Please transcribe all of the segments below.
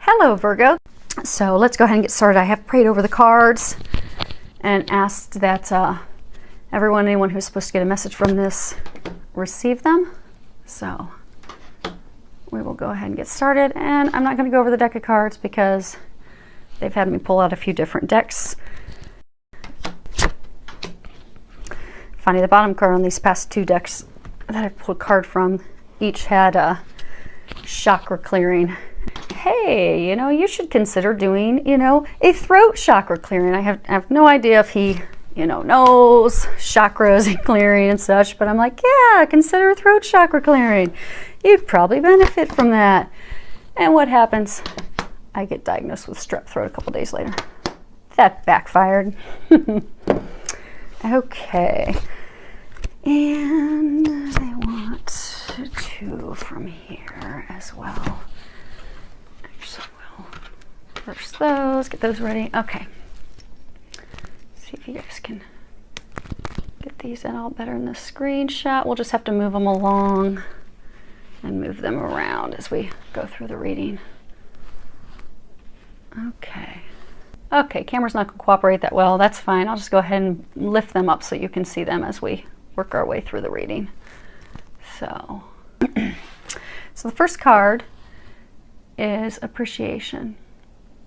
Hello, Virgo. So let's go ahead and get started. I have prayed over the cards and asked that anyone who's supposed to get a message from this, receive them. So we will go ahead and get started. And I'm not going to go over the deck of cards because they've had me pull out a few different decks. Funny, the bottom card on these past two decks that I've pulled a card from each had a chakra clearing. Hey, you should consider doing, a throat chakra clearing. I have no idea if he, knows chakras and clearing and such, but I'm like, yeah, consider throat chakra clearing. You'd probably benefit from that. And what happens? I get diagnosed with strep throat a couple days later. That backfired. Okay. And I want two from here as well. Actually, we'll first those, get those ready. Okay. See if you guys can get these in all better in the screenshot. We'll just have to move them along and move them around as we go through the reading. Okay. Okay, camera's not going to cooperate that well. That's fine. I'll just go ahead and lift them up so you can see them as we work our way through the reading. So, so the first card is appreciation.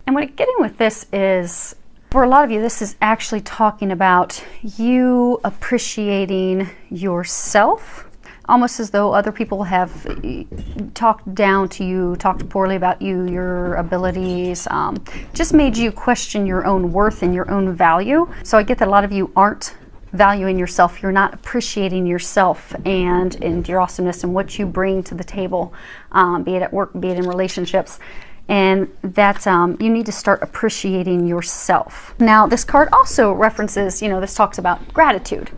And what I'm getting with this is, for a lot of you, this is actually talking about you appreciating yourself, almost as though other people have talked down to you, talked poorly about you, your abilities, just made you question your own worth and your own value. So I get that a lot of you aren't valuing yourself. You're not appreciating yourself and your awesomeness and what you bring to the table, be it at work, be it in relationships. And that you need to start appreciating yourself. Now, this card also references, this talks about gratitude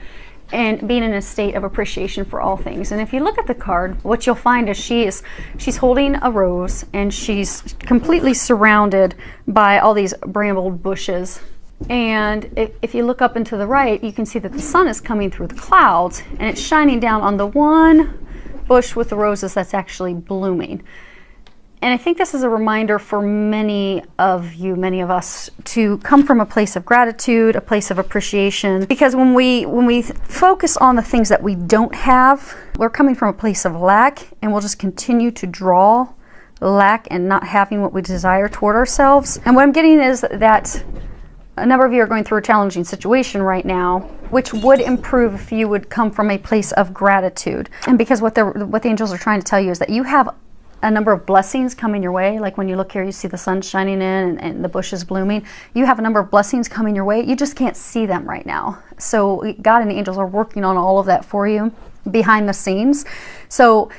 and being in a state of appreciation for all things. And if you look at the card, what you'll find is she's holding a rose and she's completely surrounded by all these brambled bushes. And if you look up and to the right, you can see that the sun is coming through the clouds and it's shining down on the one bush with the roses that's actually blooming. And I think this is a reminder for many of you, many of us, to come from a place of gratitude, a place of appreciation. Because when we focus on the things that we don't have, we're coming from a place of lack, and we'll just continue to draw lack and not having what we desire toward ourselves. And what I'm getting is that a number of you are going through a challenging situation right now, which would improve if you would come from a place of gratitude. And because what the angels are trying to tell you is that you have a number of blessings coming your way. Like when you look here, you see the sun shining in and the bushes blooming. You have a number of blessings coming your way. You just can't see them right now. So God and the angels are working on all of that for you behind the scenes. So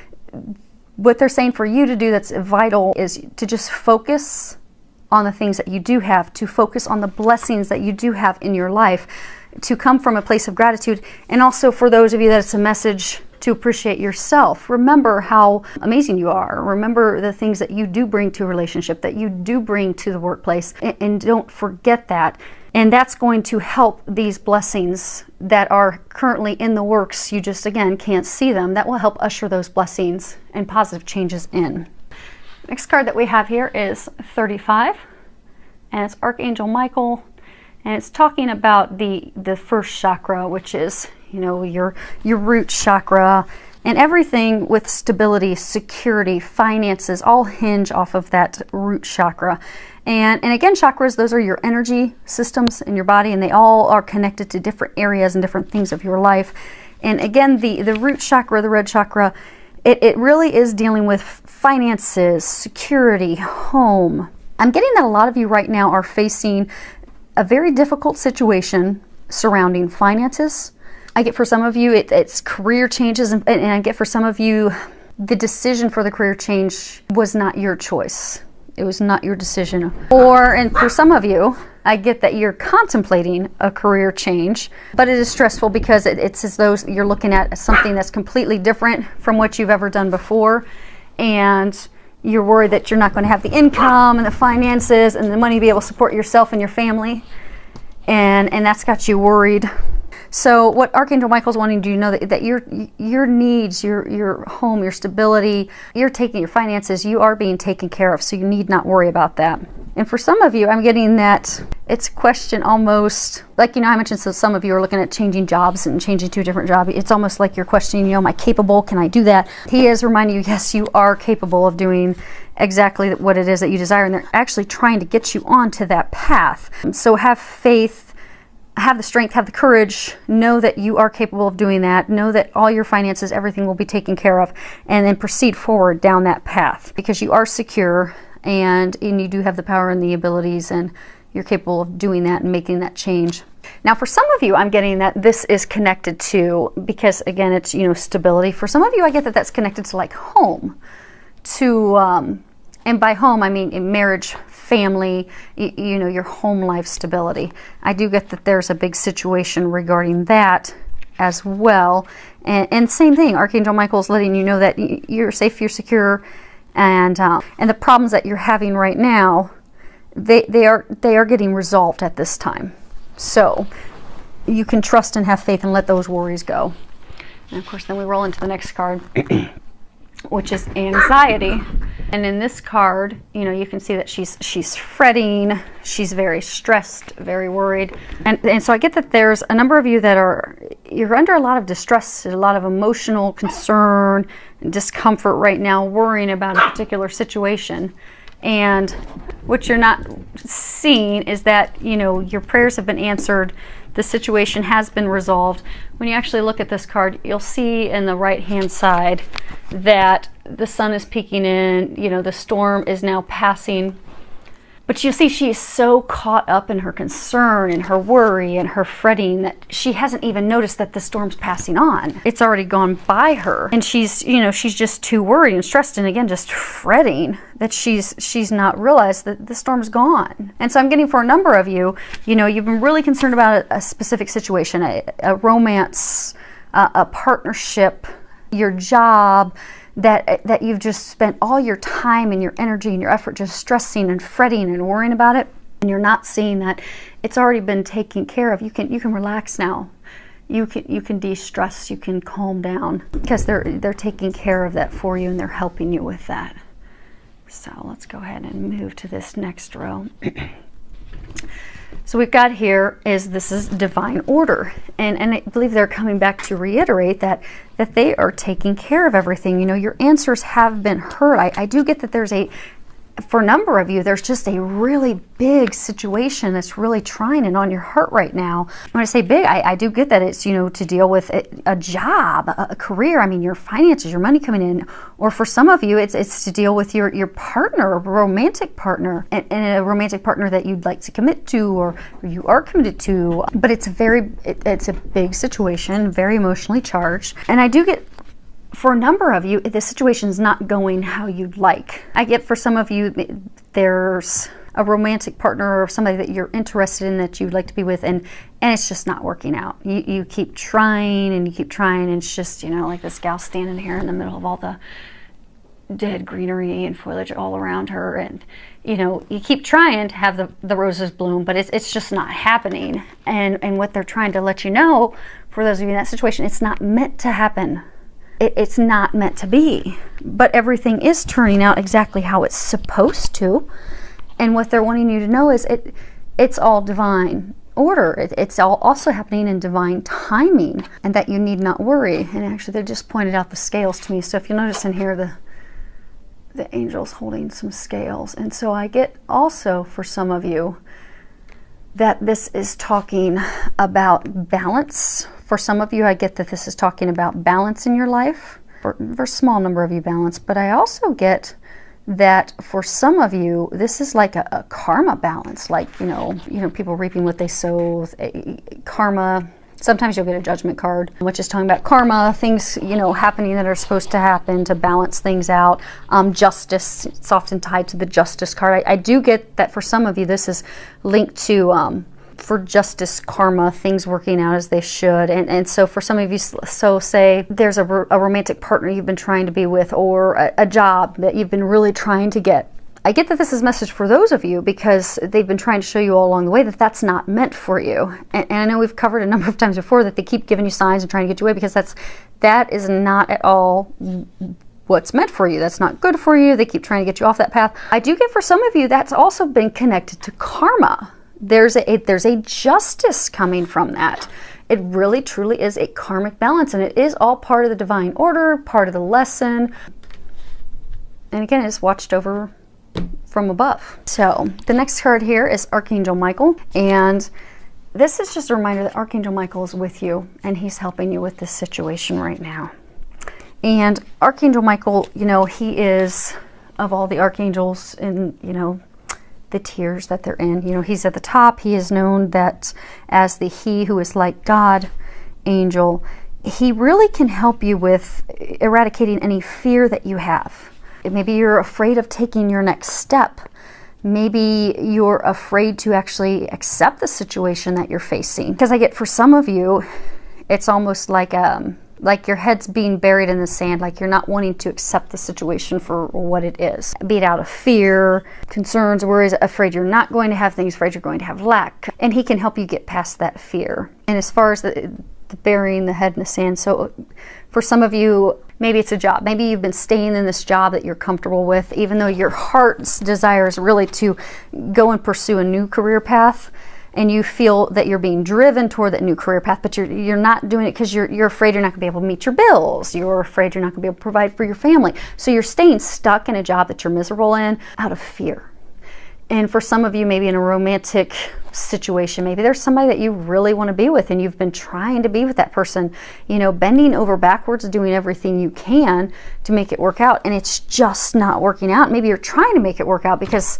what they're saying for you to do that's vital is to just focus on the things that you do have, to focus on the blessings that you do have in your life, to come from a place of gratitude. And also for those of you that it's a message to appreciate yourself. Remember how amazing you are. Remember the things that you do bring to a relationship, that you do bring to the workplace, and don't forget that. And that's going to help these blessings that are currently in the works. You just, again, can't see them. That will help usher those blessings and positive changes in. Next card that we have here is 35, and it's Archangel Michael, and it's talking about the first chakra, which is, your root chakra, and everything with stability, security, finances, all hinge off of that root chakra. And again, chakras, those are your energy systems in your body, and they all are connected to different areas and different things of your life. And again, the root chakra, the red chakra, it really is dealing with finances, security, home. I'm getting that a lot of you right now are facing a very difficult situation surrounding finances. I get for some of you it's career changes, and I get for some of you the decision for the career change was not your choice. It was not your decision. And for some of you, I get that you're contemplating a career change, but it is stressful because it's as though you're looking at something that's completely different from what you've ever done before, and you're worried that you're not going to have the income and the finances and the money to be able to support yourself and your family, and that's got you worried. So what Archangel Michael's wanting you to know that your needs, your home, your stability, your finances, you are being taken care of. So you need not worry about that. And for some of you, I'm getting that it's a question almost like, I mentioned, so some of you are looking at changing jobs and changing to a different job. It's almost like you're questioning, am I capable? Can I do that? He is reminding you, yes, you are capable of doing exactly what it is that you desire. And they're actually trying to get you onto that path. So have faith, have the strength, have the courage, know that you are capable of doing that, know that all your finances, everything will be taken care of, and then proceed forward down that path because you are secure and you do have the power and the abilities, and you're capable of doing that and making that change. Now, for some of you, I'm getting that this is connected to, because again, it's, stability. For some of you, I get that that's connected to like home, to, and by home, I mean marriage, family, your home life stability. I do get that there's a big situation regarding that as well. And same thing, Archangel Michael is letting you know that you're safe, you're secure, and the problems that you're having right now, they are getting resolved at this time. So you can trust and have faith and let those worries go. And of course, then we roll into the next card, which is anxiety. And in this card, you can see that she's fretting, she's very stressed, very worried. And so I get that there's a number of you that you're under a lot of distress, a lot of emotional concern, and discomfort right now, worrying about a particular situation. And what you're not seeing is that, your prayers have been answered. The situation has been resolved. When you actually look at this card, you'll see in the right-hand side that the sun is peeking in, the storm is now passing. But you see, she is so caught up in her concern and her worry and her fretting that she hasn't even noticed that the storm's passing on. It's already gone by her. And she's just too worried and stressed and again, just fretting that she's not realized that the storm's gone. And so I'm getting for a number of you, you've been really concerned about a specific situation, a romance, a partnership, your job, that you've just spent all your time and your energy and your effort just stressing and fretting and worrying about it, and you're not seeing that it's already been taken care of. You can relax now. You can de-stress, you can calm down because they're taking care of that for you and they're helping you with that. So let's go ahead and move to this next row. So we've got here this is divine order, and I believe they're coming back to reiterate that they are taking care of everything. Your answers have been heard. I do get that there's for a number of you, there's just a really big situation that's really trying and on your heart right now. When I say big, I do get that it's, to deal with a job, a career, your finances, your money coming in. Or for some of you, it's to deal with your partner, a romantic partner, and a romantic partner that you'd like to commit to or you are committed to. But it's a big situation, very emotionally charged. And I do get, for a number of you, the situation's not going how you'd like. I get for some of you, there's a romantic partner or somebody that you're interested in that you'd like to be with, and it's just not working out. You keep trying and you keep trying, and it's just, like this gal standing here in the middle of all the dead greenery and foliage all around her, and you keep trying to have the roses bloom, but it's just not happening. And what they're trying to let you know, for those of you in that situation, it's not meant to happen. It's not meant to be, but everything is turning out exactly how it's supposed to. And what they're wanting you to know is it's all divine order. It's all also happening in divine timing, and that you need not worry. And actually, they just pointed out the scales to me. So if you notice in here, the angel's holding some scales. And so I get also for some of you that this is talking about balance. For some of you, I get that this is talking about balance in your life. For a small number of you, balance. But I also get that for some of you, this is like a karma balance. Like, people reaping what they sow. Karma. Sometimes you'll get a judgment card, which is talking about karma, things, happening that are supposed to happen to balance things out. Justice, it's often tied to the justice card. I do get that for some of you, this is linked to for justice, karma, things working out as they should. And so for some of you, so say there's a romantic partner you've been trying to be with, or a job that you've been really trying to get, I get that this is a message for those of you because they've been trying to show you all along the way that that's not meant for you. And I know we've covered a number of times before that they keep giving you signs and trying to get you away, because that is not at all what's meant for you. That's not good for you. They keep trying to get you off that path. I do get for some of you that's also been connected to karma. There's a justice coming from that. It really truly is a karmic balance, and it is all part of the divine order, part of the lesson. And again, it's watched over from above. So the next card here is Archangel Michael, and this is just a reminder that Archangel Michael is with you and he's helping you with this situation right now. And Archangel Michael, you know, he is, of all the archangels in, you know, the tiers that they're in, you know, he's at the top. He is known that as the he who is like God angel. He really can help you with eradicating any fear that you have. Maybe you're afraid of taking your next step. Maybe you're afraid to actually accept the situation that you're facing. Because I get for some of you, it's almost like your head's being buried in the sand, like you're not wanting to accept the situation for what it is. Be it out of fear, concerns, worries, afraid you're not going to have things, afraid you're going to have lack. And he can help you get past that fear. And as far as the burying the head in the sand, so for some of you, maybe it's a job. Maybe you've been staying in this job that you're comfortable with, even though your heart's desire is really to go and pursue a new career path. And you feel that you're being driven toward that new career path, but you're not doing it because you're afraid you're not going to be able to meet your bills. You're afraid you're not going to be able to provide for your family. So you're staying stuck in a job that you're miserable in out of fear. And for some of you, maybe in a romantic situation, maybe there's somebody that you really want to be with and you've been trying to be with that person, you know, bending over backwards, doing everything you can to make it work out, and it's just not working out. Maybe you're trying to make it work out because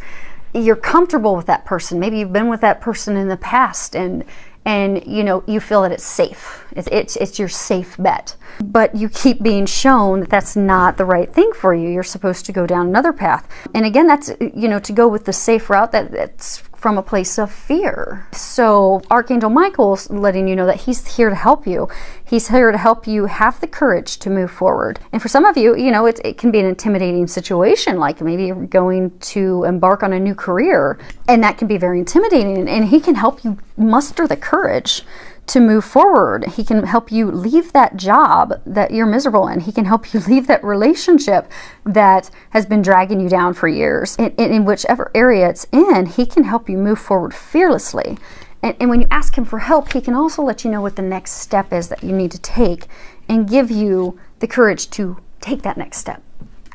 you're comfortable with that person. Maybe you've been with that person in the past and you know, you feel that it's safe. It's your safe bet. But you keep being shown that that's not the right thing for you. You're supposed to go down another path. And again, that's, you know, to go with the safe route, that's from a place of fear. So Archangel Michael's letting you know that he's here to help you. He's here to help you have the courage to move forward. And for some of you, you know, it can be an intimidating situation, like maybe you're going to embark on a new career, and that can be very intimidating. And he can help you muster the courage to move forward. He can help you leave that job that you're miserable in. He can help you leave that relationship that has been dragging you down for years. In whichever area it's in, he can help you move forward fearlessly. And when you ask him for help, he can also let you know what the next step is that you need to take and give you the courage to take that next step.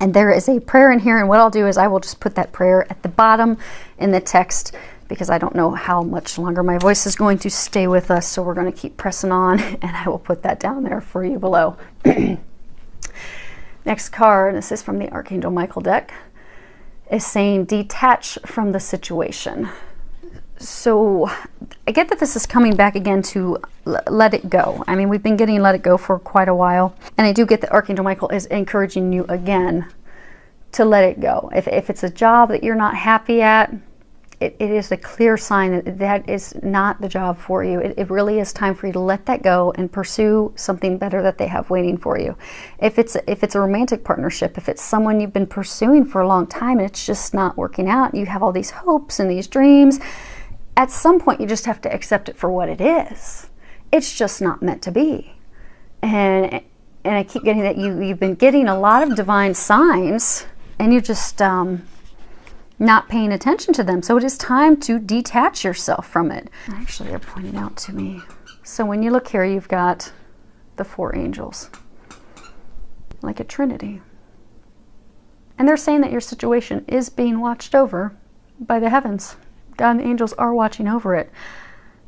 And there is a prayer in here, and what I'll do is I will just put that prayer at the bottom in the text, because I don't know how much longer my voice is going to stay with us, so we're going to keep pressing on, and I will put that down there for you below. Next card, this is from the Archangel Michael deck, is saying detach from the situation. So I get that this is coming back again to let it go. I mean, we've been getting let it go for quite a while, and I do get that Archangel Michael is encouraging you again to let it go. If it's a job that you're not happy at, it is a clear sign that that is not the job for you. It really is time for you to let that go and pursue something better that they have waiting for you. If it's a romantic partnership, if it's someone you've been pursuing for a long time and it's just not working out, you have all these hopes and these dreams, at some point you just have to accept it for what it is. It's just not meant to be. And I keep getting that you've been getting a lot of divine signs, and you're just not paying attention to them. So it is time to detach yourself from it. Actually, they're pointing out to me. So when you look here, you've got the 4 angels, like a trinity. And they're saying that your situation is being watched over by the heavens. God and the angels are watching over it.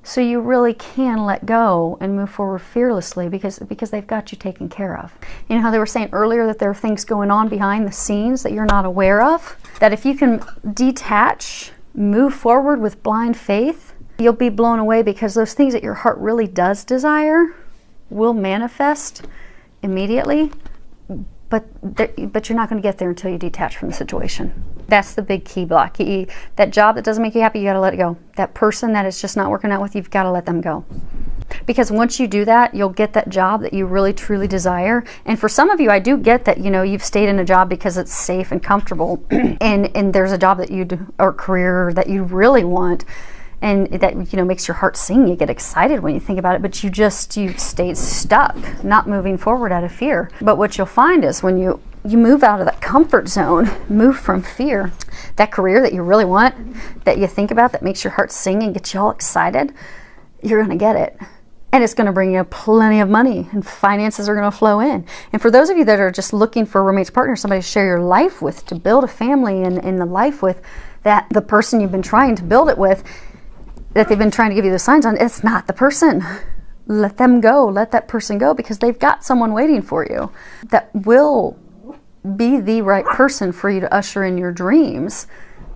So you really can let go and move forward fearlessly because they've got you taken care of. You know how they were saying earlier that there are things going on behind the scenes that you're not aware of? That if you can detach, move forward with blind faith, you'll be blown away, because those things that your heart really does desire will manifest immediately, but you're not going to get there until you detach from the situation. That's the big key block. That job that doesn't make you happy, you got to let it go. That person that is just not working out with you, you've got to let them go. Because once you do that, you'll get that job that you really truly desire. And for some of you, I do get that, you know, you've stayed in a job because it's safe and comfortable, and there's a job that you do, or career that you really want, and that, you know, makes your heart sing. You get excited when you think about it, but you've stayed stuck, not moving forward out of fear. But what you'll find is when you move out of that comfort zone, move from fear, that career that you really want, that you think about, that makes your heart sing and gets you all excited, you're going to get it. And it's going to bring you plenty of money, and finances are going to flow in. And for those of you that are just looking for a roommate's partner, somebody to share your life with, to build a family and the life with, that the person you've been trying to build it with, that they've been trying to give you the signs on, it's not the person. Let them go. Let that person go, because they've got someone waiting for you that will be the right person for you to usher in your dreams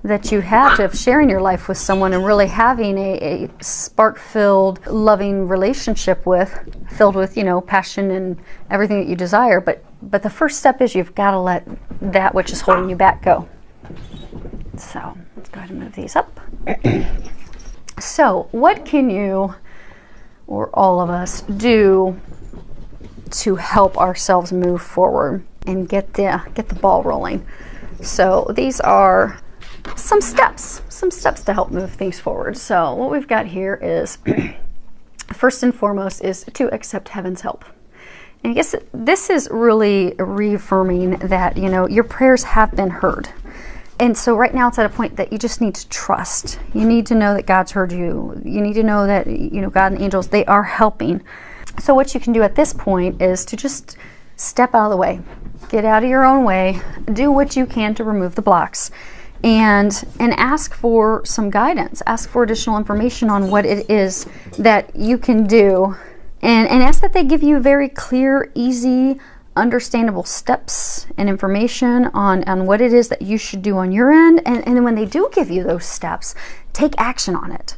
that you have, to sharing your life with someone and really having a spark-filled, loving relationship with, filled with, you know, passion and everything that you desire. But the first step is you've got to let that which is holding you back go. So let's go ahead and move these up. So what can you, or all of us, do to help ourselves move forward and get the ball rolling? So these are some steps to help move things forward. So what we've got here is, first and foremost, is to accept heaven's help. And I guess this is really reaffirming that, you know, your prayers have been heard. And so right now it's at a point that you just need to trust. You need to know that God's heard you. You need to know that, you know, God and angels, they are helping. So what you can do at this point is to just step out of the way. Get out of your own way. Do what you can to remove the blocks. And ask for some guidance. Ask for additional information on what it is that you can do. And ask that they give you very clear, easy, understandable steps and information on what it is that you should do on your end. And then when they do give you those steps, take action on it.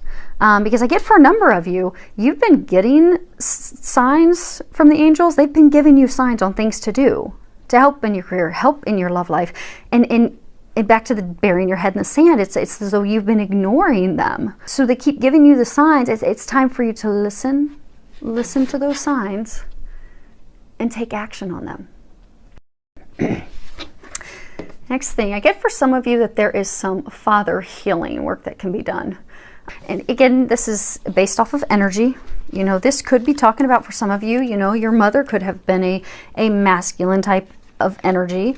Because I get, for a number of you, you've been getting signs from the angels. They've been giving you signs on things to do, to help in your career, help in your love life. And back to the burying your head in the sand, it's as though you've been ignoring them. So they keep giving you the signs. It's time for you to listen to those signs and take action on them. Next thing, I get for some of you that there is some father healing work that can be done. And again, this is based off of energy. You know, this could be talking about, for some of you, you know, your mother could have been a masculine type of energy.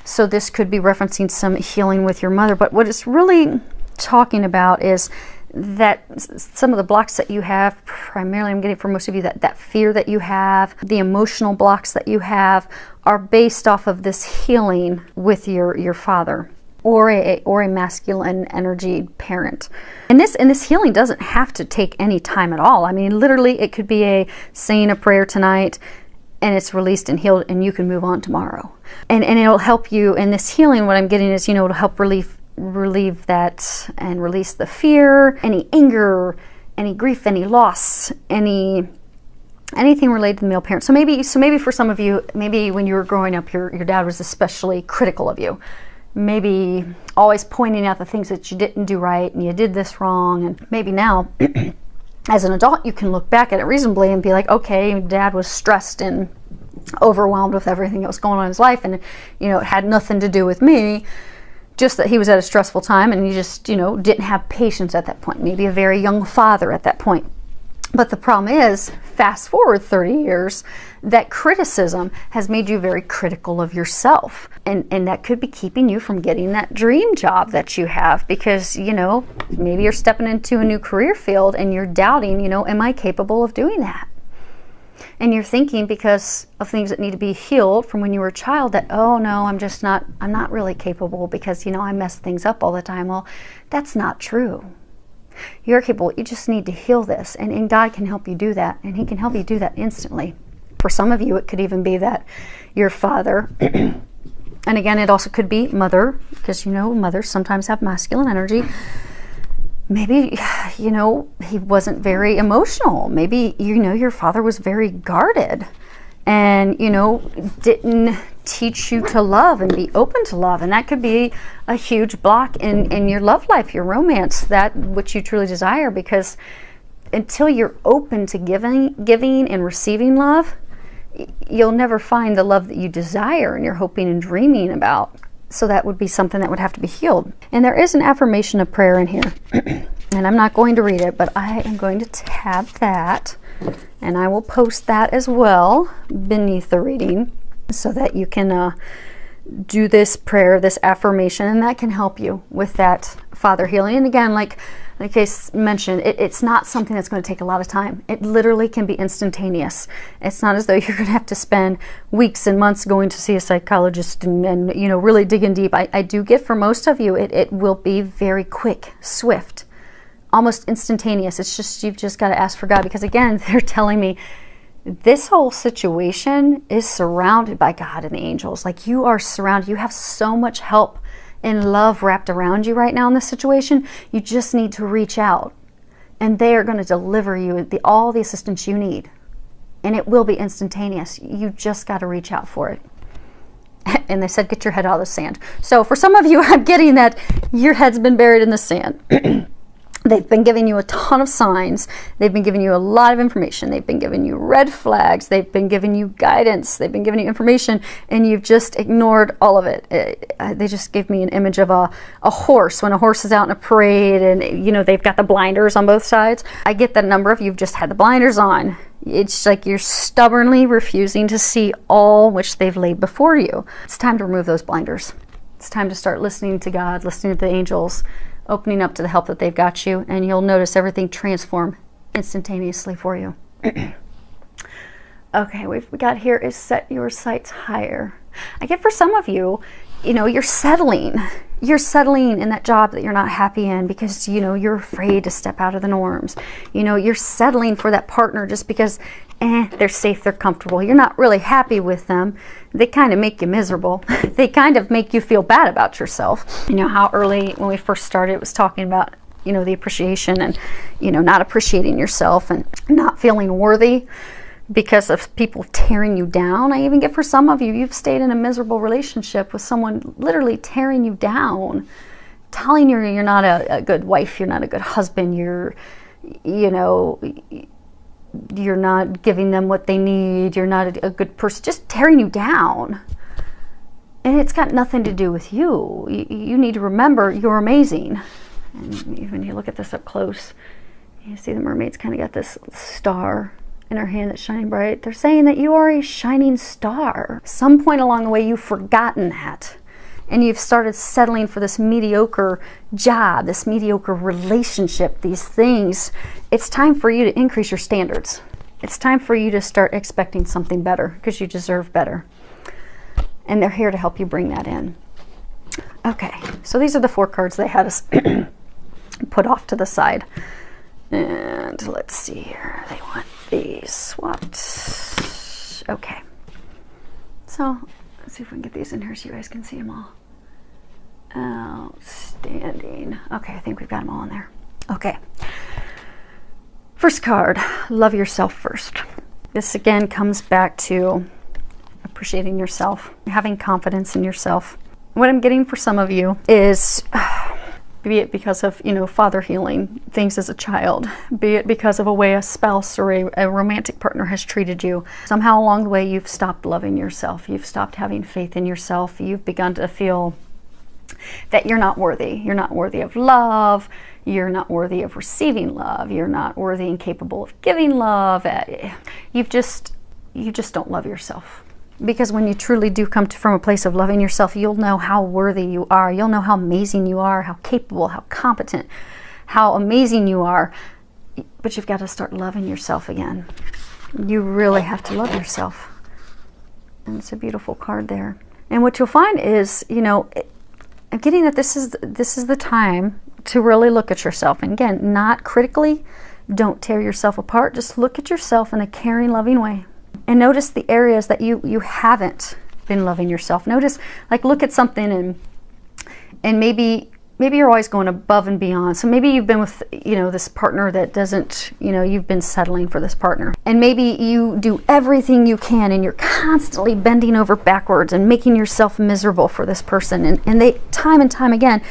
So this could be referencing some healing with your mother. But what it's really talking about is that some of the blocks that you have, primarily I'm getting for most of you, that fear that you have, the emotional blocks that you have, are based off of this healing with your father or a masculine energy parent. And this healing doesn't have to take any time at all. I mean, literally, it could be saying a prayer tonight, and it's released and healed, and you can move on tomorrow. And it'll help you in this healing. What I'm getting is, you know, it'll help relieve that and release the fear, any anger, any grief, any loss, anything related to the male parent. So maybe for some of you, maybe when you were growing up, your dad was especially critical of you. Maybe always pointing out the things that you didn't do right and you did this wrong. And maybe now, as an adult, you can look back at it reasonably and be like, okay, Dad was stressed and overwhelmed with everything that was going on in his life, and, you know, it had nothing to do with me, just that he was at a stressful time and he just, you know, didn't have patience at that point. Maybe a very young father at that point. But the problem is, fast forward 30 years, that criticism has made you very critical of yourself. And that could be keeping you from getting that dream job that you have, because, you know, maybe you're stepping into a new career field and you're doubting, you know, am I capable of doing that? And you're thinking, because of things that need to be healed from when you were a child, that, oh no, I'm not really capable because, you know, I mess things up all the time. Well, that's not true. You're capable. You just need to heal this, and God can help you do that, and He can help you do that instantly. For some of you, it could even be that your father, and again, it also could be mother, because, you know, mothers sometimes have masculine energy. Maybe, you know, he wasn't very emotional. Maybe, you know, your father was very guarded and, you know, didn't teach you to love and be open to love. And that could be a huge block in your love life, your romance, that which you truly desire, because until you're open to giving and receiving love, you'll never find the love that you desire and you're hoping and dreaming about. So that would be something that would have to be healed. And there is an affirmation of prayer in here. And I'm not going to read it, but I am going to tab that. And I will post that as well beneath the reading so that you can do this prayer, this affirmation, and that can help you with that father healing. And again, like I mentioned, it's not something that's going to take a lot of time. It literally can be instantaneous. It's not as though you're going to have to spend weeks and months going to see a psychologist and you know, really digging deep. I do get for most of you, it will be very quick, swift, almost instantaneous. It's just, you've just got to ask for God, because again, they're telling me this whole situation is surrounded by God and the angels. Like, you are surrounded. You have so much help and love wrapped around you right now in this situation. You just need to reach out, and they are going to deliver you all the assistance you need, and it will be instantaneous. You just got to reach out for it. And they said, get your head out of the sand. So for some of you, I'm getting that your head's been buried in the sand. They've been giving you a ton of signs. They've been giving you a lot of information. They've been giving you red flags. They've been giving you guidance. They've been giving you information, and you've just ignored all of it. They just gave me an image of a horse, when a horse is out in a parade and, you know, they've got the blinders on both sides. I get that number of you've just had the blinders on. It's like you're stubbornly refusing to see all which they've laid before you. It's time to remove those blinders. It's time to start listening to God, listening to the angels, opening up to the help that they've got you, and you'll notice everything transform instantaneously for you. Okay, we got here is set your sights higher. I get for some of you, you know, you're settling. You're settling in that job that you're not happy in because, you know, you're afraid to step out of the norms. You know, you're settling for that partner just because they're safe, they're comfortable. You're not really happy with them. They kind of make you miserable. They kind of make you feel bad about yourself. You know how early when we first started, it was talking about, you know, the appreciation and, you know, not appreciating yourself and not feeling worthy because of people tearing you down. I even get for some of you, you've stayed in a miserable relationship with someone literally tearing you down, telling you you're not a good wife, you're not a good husband, you're, you know, you're not giving them what they need, you're not a good person, just tearing you down. And it's got nothing to do with you. You need to remember you're amazing. And when you look at this up close, you see the mermaid's kind of got this star in her hand that's shining bright. They're saying that you are a shining star. Some point along the way, you've forgotten that. And you've started settling for this mediocre job, this mediocre relationship, these things. It's time for you to increase your standards. It's time for you to start expecting something better because you deserve better. And they're here to help you bring that in. Okay, so these are the 4 cards they had us put off to the side. And let's see here. They want these swapped. Okay. So let's see if we can get these in here so you guys can see them all. Outstanding. Okay, I think we've got them all in there. Okay. First card, love yourself first. This again comes back to appreciating yourself, having confidence in yourself. What I'm getting for some of you is, be it because of, you know, father healing things as a child, be it because of a way a spouse or a romantic partner has treated you. Somehow along the way, you've stopped loving yourself. You've stopped having faith in yourself. You've begun to feel that you're not worthy. You're not worthy of love. You're not worthy of receiving love. You're not worthy and capable of giving love. You just don't love yourself. Because when you truly do come from a place of loving yourself, you'll know how worthy you are. You'll know how amazing you are, how capable, how competent, how amazing you are. But you've got to start loving yourself again. You really have to love yourself. And it's a beautiful card there. And what you'll find is, you know, I'm getting that this is the time to really look at yourself. And again, not critically. Don't tear yourself apart. Just look at yourself in a caring, loving way. And notice the areas that you haven't been loving yourself. Notice, like, look at something and maybe you're always going above and beyond. So maybe you've been with, you know, this partner that doesn't, you know, you've been settling for this partner. And maybe you do everything you can and you're constantly bending over backwards and making yourself miserable for this person. And they, time and time again,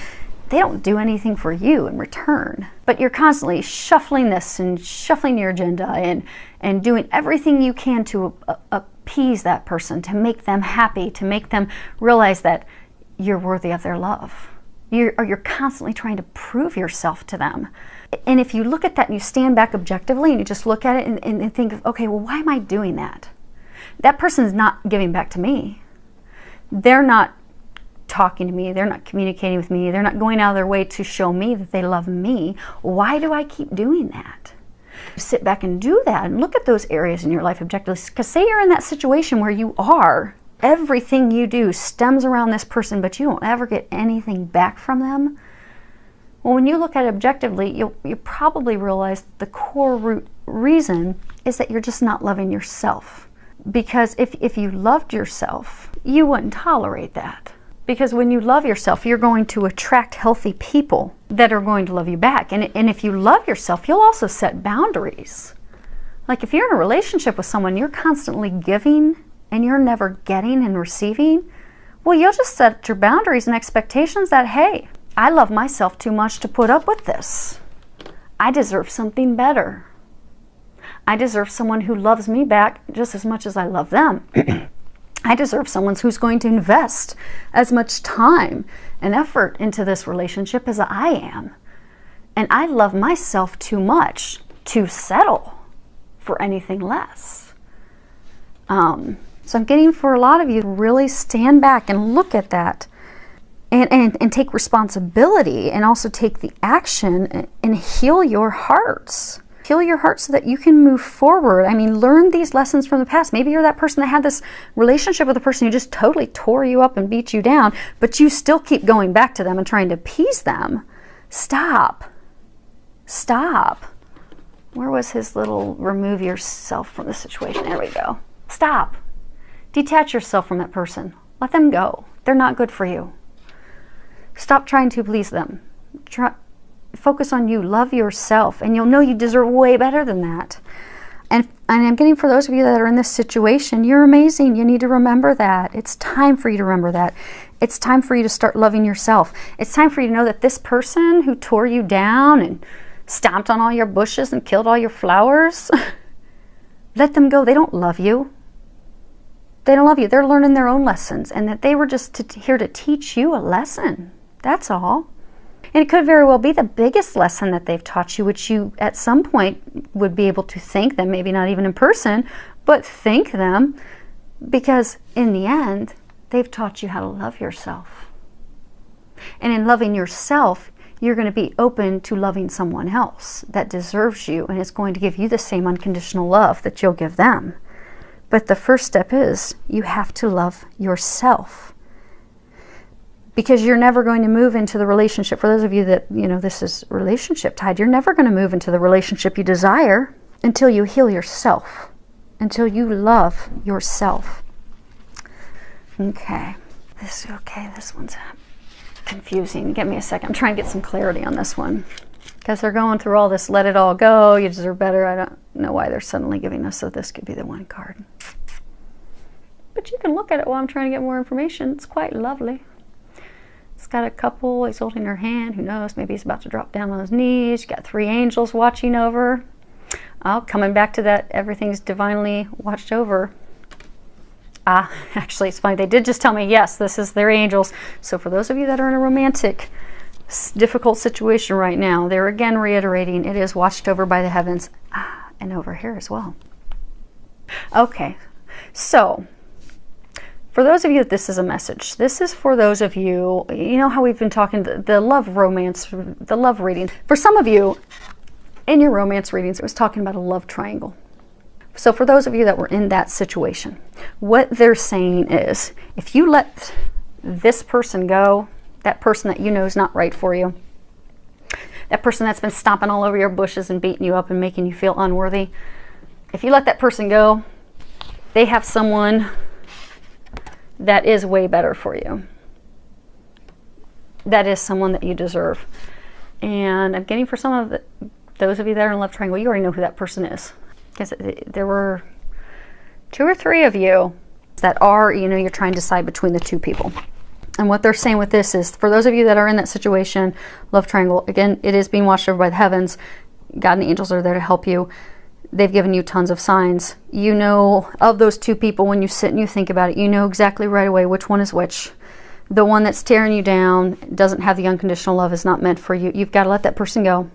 they don't do anything for you in return. But you're constantly shuffling this and shuffling your agenda and doing everything you can to appease that person, to make them happy, to make them realize that you're worthy of their love. You're constantly trying to prove yourself to them. And if you look at that and you stand back objectively and you just look at it and think, okay, well, why am I doing that? That person's not giving back to me. They're not talking to me. They're not communicating with me. They're not going out of their way to show me that they love me. Why do I keep doing that? Sit back and do that and look at those areas in your life objectively. Because say you're in that situation where you are, everything you do stems around this person, but you don't ever get anything back from them. Well, when you look at it objectively, you probably realize the core root reason is that you're just not loving yourself. Because if you loved yourself, you wouldn't tolerate that. Because when you love yourself, you're going to attract healthy people that are going to love you back. And if you love yourself, you'll also set boundaries. Like if you're in a relationship with someone, you're constantly giving and you're never getting and receiving, well, you'll just set your boundaries and expectations that, hey, I love myself too much to put up with this. I deserve something better. I deserve someone who loves me back just as much as I love them. I deserve someone who's going to invest as much time and effort into this relationship as I am. And I love myself too much to settle for anything less. So I'm getting for a lot of you to really stand back and look at that and take responsibility and also take the action and heal your hearts. Heal your heart so that you can move forward. I mean, learn these lessons from the past. Maybe you're that person that had this relationship with a person who just totally tore you up and beat you down, but you still keep going back to them and trying to appease them. Stop. Stop. Where was his little remove yourself from the situation? There we go. Stop. Detach yourself from that person. Let them go. They're not good for you. Stop trying to please them. Focus on you. Love yourself, and you'll know you deserve way better than that. And I'm getting for those of you that are in this situation, you're amazing. You need to remember that. It's time for you to remember that. It's time for you to start loving yourself. It's time for you to know that this person who tore you down and stomped on all your bushes and killed all your flowers, let them go. They don't love you. They don't love you. They're learning their own lessons, and that they were just here to teach you a lesson. That's all. And it could very well be the biggest lesson that they've taught you, which you at some point would be able to thank them, maybe not even in person, but thank them, because in the end, they've taught you how to love yourself. And in loving yourself, you're going to be open to loving someone else that deserves you and is going to give you the same unconditional love that you'll give them. But the first step is you have to love yourself. Because you're never going to move into the relationship. For those of you that, this is relationship tied, you're never going to move into the relationship you desire until you heal yourself, until you love yourself. Okay. This one's confusing. Give me a second. I'm trying to get some clarity on this one. Because they're going through all this, let it all go, you deserve better. I don't know why they're suddenly giving us, so this could be the one card. But you can look at it while I'm trying to get more information. It's quite lovely. It's got a couple, he's holding her hand. Who knows? Maybe he's about to drop down on his knees. You got 3 angels watching over. Coming back to that, everything's divinely watched over. Actually, it's funny. They did just tell me, yes, this is their angels. So for those of you that are in a romantic, difficult situation right now, they're again reiterating it is watched over by the heavens. And over here as well. Okay, so for those of you that this is a message, this is for those of you, you know how we've been talking, the love romance, the love reading. For some of you, in your romance readings, it was talking about a love triangle. So for those of you that were in that situation, what they're saying is, if you let this person go, that person that you know is not right for you, that person that's been stomping all over your bushes and beating you up and making you feel unworthy, if you let that person go, they have someone that is way better for you. That is someone that you deserve. And I'm getting for some of those of you that are in love triangle, you already know who that person is. Because there were 2 or 3 of you that are, you're trying to decide between the 2 people. And what they're saying with this is, for those of you that are in that situation, love triangle, again, it is being watched over by the heavens. God and the angels are there to help you. They've given you tons of signs. You know, of those two people, when you sit and you think about it, you know exactly right away which one is which. The one that's tearing you down, doesn't have the unconditional love, is not meant for you. You've got to let that person go.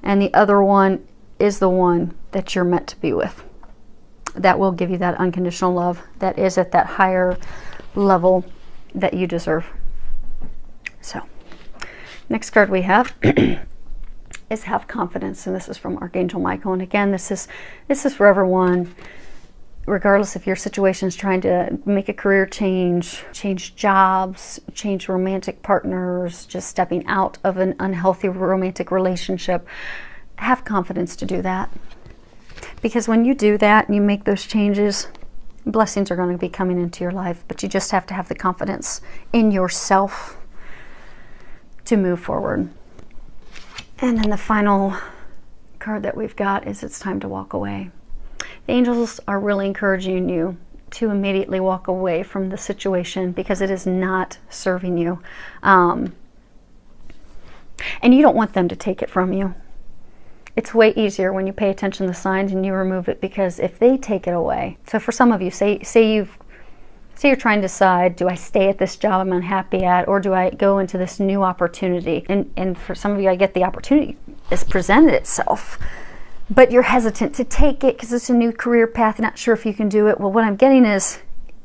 And the other one is the one that you're meant to be with. That will give you that unconditional love that is at that higher level that you deserve. So, next card we have is have confidence, and this is from Archangel Michael. And again, this is for everyone, regardless if your situation is trying to make a career change, change jobs, change romantic partners, just stepping out of an unhealthy romantic relationship. Have confidence to do that. Because when you do that and you make those changes, blessings are going to be coming into your life. But you just have to have the confidence in yourself to move forward. And then the final card that we've got is it's time to walk away. The angels are really encouraging you to immediately walk away from the situation because it is not serving you. And you don't want them to take it from you. It's way easier when you pay attention to the signs and you remove it, because if they take it away. So for some of you, say you're trying to decide, do I stay at this job I'm unhappy at, or do I go into this new opportunity? And for some of you, I get the opportunity has presented itself, but you're hesitant to take it because it's a new career path, not sure if you can do it. Well, what I'm getting is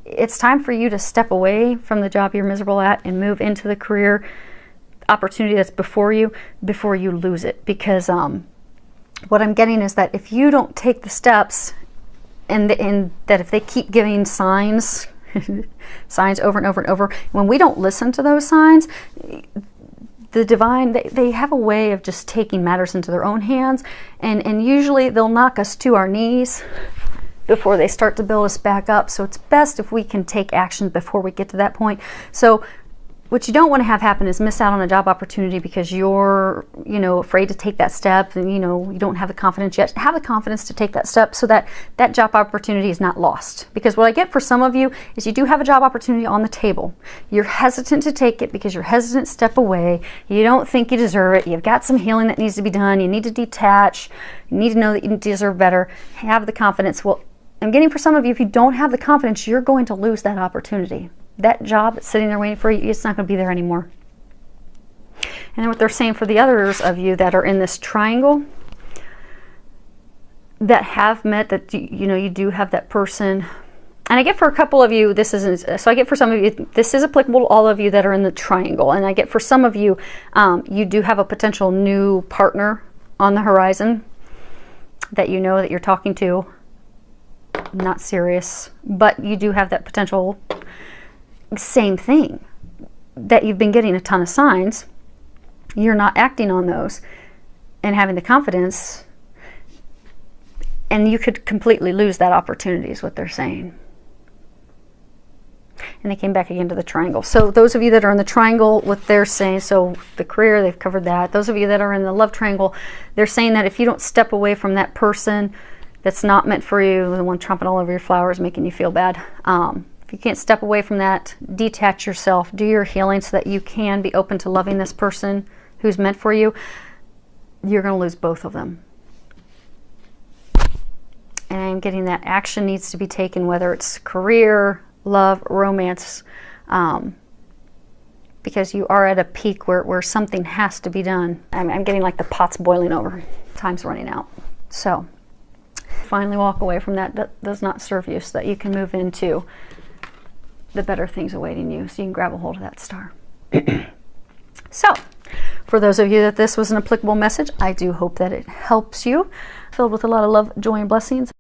it's time for you to step away from the job you're miserable at and move into the career opportunity that's before you lose it. Because what I'm getting is that if you don't take the steps, and that if they keep giving signs, signs over and over and over, when we don't listen to those signs, the divine, they have a way of just taking matters into their own hands, and usually they'll knock us to our knees before they start to build us back up. So it's best if we can take action before we get to that point. So what you don't want to have happen is miss out on a job opportunity because you're, afraid to take that step, and you don't have the confidence yet. Have the confidence to take that step so that that job opportunity is not lost. Because what I get for some of you is you do have a job opportunity on the table. You're hesitant to take it because you're hesitant to step away. You don't think you deserve it. You've got some healing that needs to be done. You need to detach. You need to know that you deserve better. Have the confidence. Well, I'm getting for some of you, if you don't have the confidence, you're going to lose that opportunity. That job that's sitting there waiting for you, it's not going to be there anymore. And then what they're saying for the others of you that are in this triangle, that have met, that you do have that person. And I get for a couple of you, this isn't, so I get for some of you, this is applicable to all of you that are in the triangle. And I get for some of you, you do have a potential new partner on the horizon that that you're talking to. Not serious, but you do have that potential. Same thing, that you've been getting a ton of signs, you're not acting on those and having the confidence, and you could completely lose that opportunity is what they're saying. And they came back again to the triangle. So those of you that are in the triangle, what they're saying, so the career, they've covered that. Those of you that are in the love triangle, they're saying that if you don't step away from that person that's not meant for you, the one tromping all over your flowers, making you feel bad, you can't step away from that, detach yourself, do your healing so that you can be open to loving this person who's meant for you, you're going to lose both of them. And I'm getting that action needs to be taken, whether it's career, love, romance, because you are at a peak where something has to be done. I'm getting like the pot's boiling over. Time's running out. So finally walk away from that does not serve you, so that you can move into the better things awaiting you, so you can grab a hold of that star. So, for those of you that this was an applicable message, I do hope that it helps you. Filled with a lot of love, joy, and blessings.